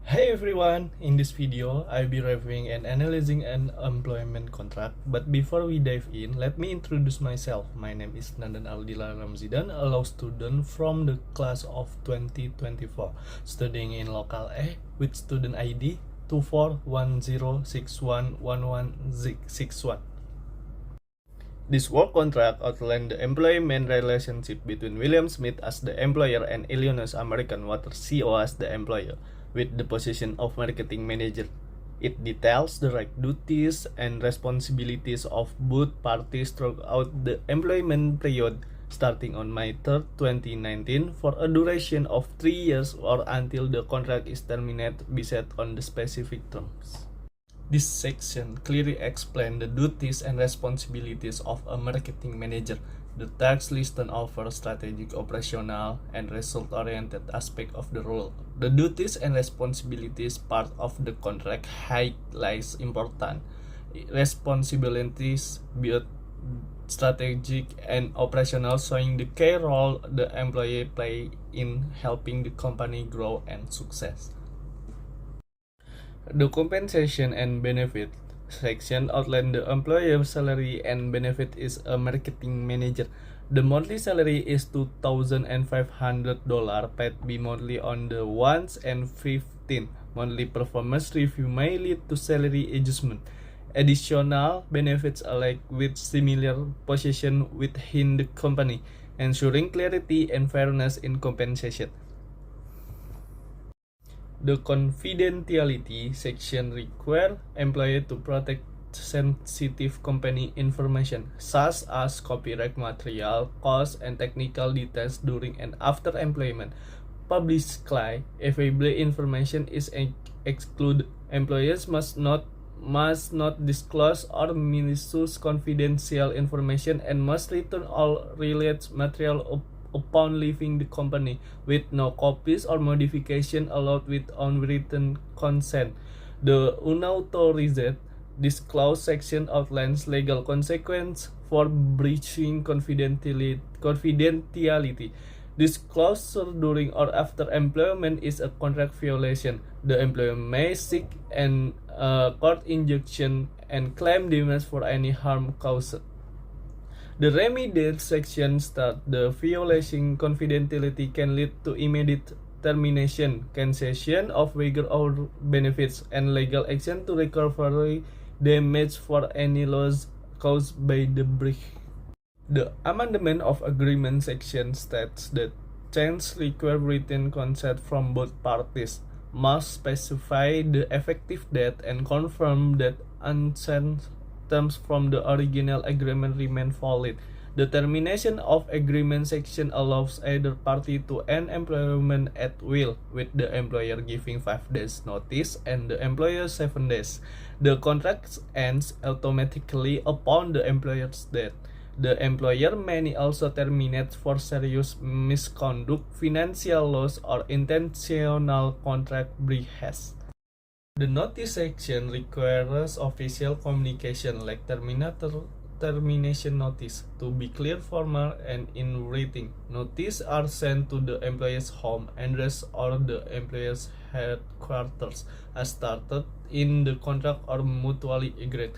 Hey everyone, in this video I'll be reviewing and analyzing an employment contract. But before we dive in, let me introduce myself. My name is Nandan Aldila Ramzidan, a law student from the class of 2024, studying in Local A with student ID 2410611161. This work contract outlines the employment relationship between William Smith as the employer and Illinois American Water CO as the employer, with the position of marketing manager. It details the right duties and responsibilities of both parties throughout the employment period, starting on May 3, 2019, for a duration of 3 years or until the contract is terminated based on the specific terms. This section clearly explains the duties and responsibilities of a marketing manager. The text lists over strategic, operational, and result-oriented aspect of the role. The duties and responsibilities part of the contract highlights important responsibilities, both strategic and operational, showing the key role the employee play in helping the company grow and success. The compensation and benefit section outlines the employer's salary and benefit is a marketing manager. The monthly salary is $2,500 paid bi-monthly on the 1st and 15th. Monthly performance review may lead to salary adjustment. Additional benefits alike with similar position within the company, ensuring clarity and fairness in compensation. The confidentiality section requires employees to protect sensitive company information, such as copyright material, costs, and technical details during and after employment. Publicly available information is excluded. Employers must not disclose or misuse confidential information and must return all related material upon leaving the company, with no copies or modification allowed without written consent. The unauthorized disclosure section outlines legal consequences for breaching confidentiality. Disclosure during or after employment is a contract violation. The employer may seek an court injunction and claim damages for any harm caused. The remedial section states the violation confidentiality can lead to immediate termination, cancellation of wages or benefits, and legal action to recover damage for any loss caused by the breach. The amendment of agreement section states that change requires written consent from both parties, must specify the effective date, and confirm that unchanged terms from the original agreement remain valid. The termination of agreement section allows either party to end employment at will, with the employer giving 5 days notice and the employer 7 days. The contract ends automatically upon the employer's death. The employer may also terminate for serious misconduct, financial loss, or intentional contract breaches. The notice section requires official communication like termination notice to be clear, formal, and in writing. Notices are sent to the employee's home address or the employer's headquarters as stated in the contract or mutually agreed.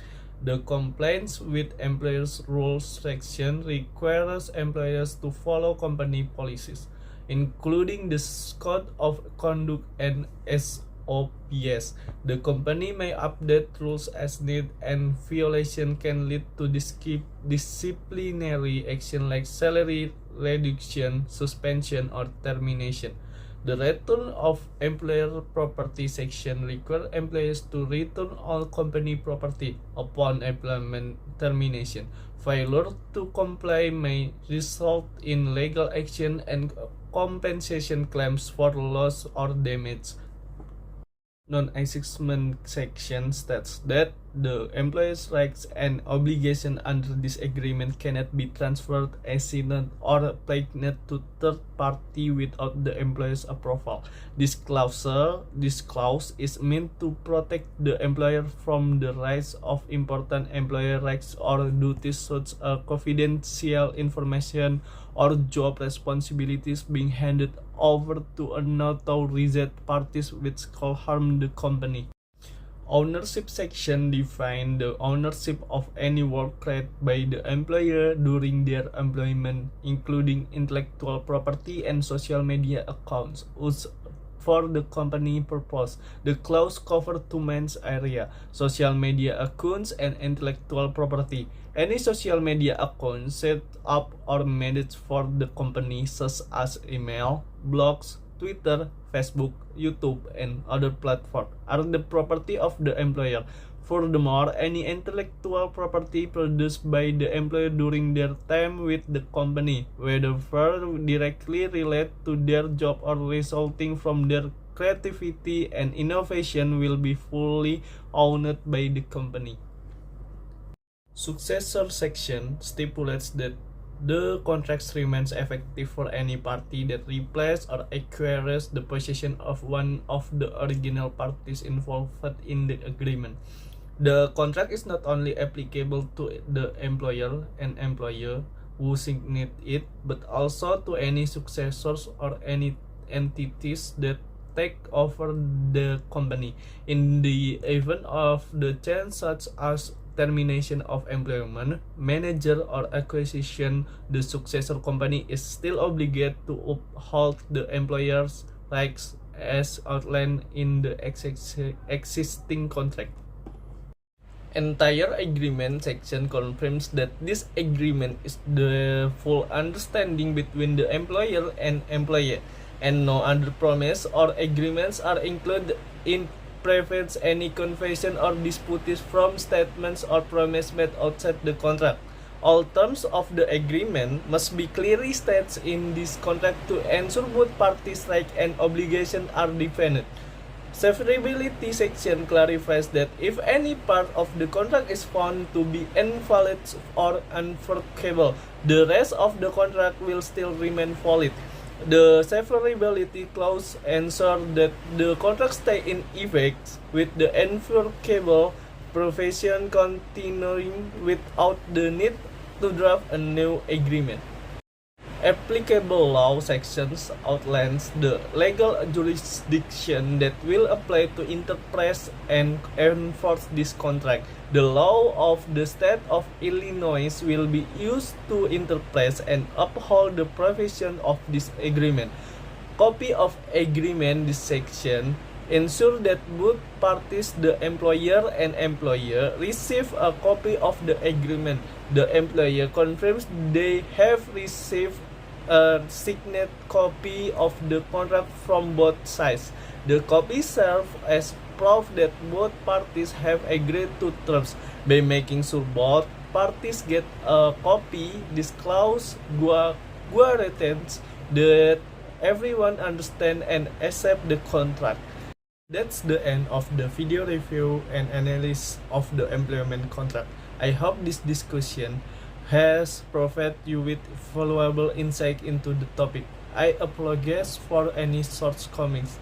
The compliance with employers' rules section requires employers to follow company policies, including the code of conduct and SOPs. The company may update rules as needed, and violation can lead to disciplinary action like salary reduction, suspension, or termination. The return of employer property section requires employees to return all company property upon employment termination. Failure to comply may result in legal action and compensation claims for loss or damage. Non-assignment section states that the employer's rights and obligations under this agreement cannot be transferred, assigned, or pledged to third party without the employer's approval. This clause is meant to protect the employer from the rise of important employer rights or duties such as confidential information or job responsibilities being handed over to unauthorized parties which could harm the company. Ownership section defines the ownership of any work created by the employer during their employment, including intellectual property and social media accounts used for the company purpose. The clause covers two main areas: social media accounts and intellectual property. Any social media account set up or managed for the company, such as email, blogs, Twitter, Facebook, YouTube, and other platforms, are the property of the employer. Furthermore, any intellectual property produced by the employer during their time with the company, whether directly related to their job or resulting from their creativity and innovation, will be fully owned by the company. Successor section stipulates that the contract remains effective for any party that replaces or acquires the possession of one of the original parties involved in the agreement. The contract is not only applicable to the employer and employer who signed it, but also to any successors or any entities that take over the company. In the event of the change, such as termination of employment, manager, or acquisition, the successor company is still obligated to uphold the employer's rights as outlined in the existing contract. Entire agreement section confirms that this agreement is the full understanding between the employer and employee, and no other promise or agreements are included. In prevents any confusion or disputes from statements or promises made outside the contract. All terms of the agreement must be clearly stated in this contract to ensure both parties' rights and obligations are defined. Severability section clarifies that if any part of the contract is found to be invalid or unworkable, the rest of the contract will still remain valid. The severability clause ensures that the contract stays in effect, with the unworkable provision continuing without the need to draft a new agreement. Applicable law sections outlines the legal jurisdiction that will apply to interpret and enforce this contract. The law of the state of Illinois will be used to interpret and uphold the provision of this agreement. Copy of agreement this section ensure that both parties, the employer and employer, receive a copy of the agreement. The employer confirms they have received a signed copy of the contract from both sides. The copy serves as proof that both parties have agreed to terms. By making sure both parties get a copy, this clause guarantees that everyone understands and accepts the contract. That's the end of the video review and analysis of the employment contract. I hope this discussion has provided you with valuable insight into the topic. I apologize for any shortcomings.